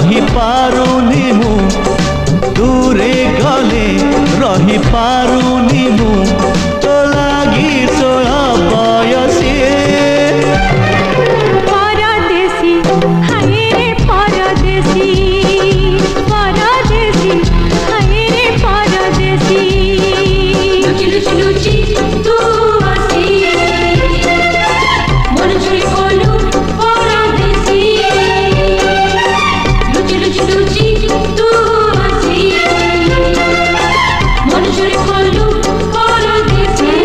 रही पारुनी मु दूरे गले रही पारुनी मु तो लागी 16 बयसी परदेसी हाय रे परदेसी परदेसी हाय रे परदेसी लुचि लुचि लुचि तू आसी मन छुई कोलू परदेसी लुचि लुचि लुचि तू आसी मन छुई कोलू परदेसी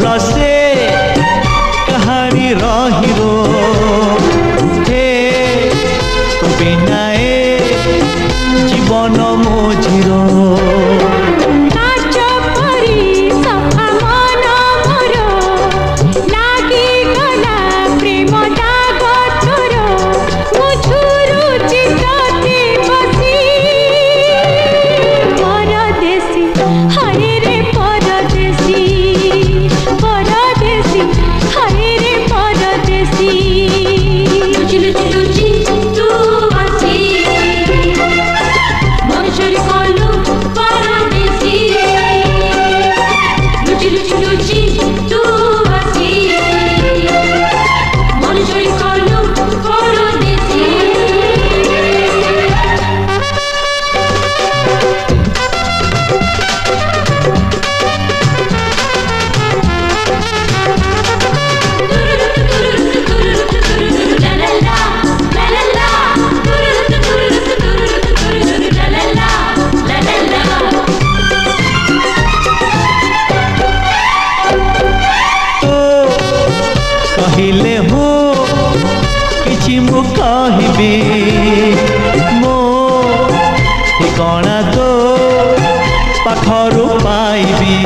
रसे कहानी रहिरो हे तो बिना जीवन मोझिरो कहले हो किछि मु कहबी मो ठिकाना तो पाखरु पाइबी।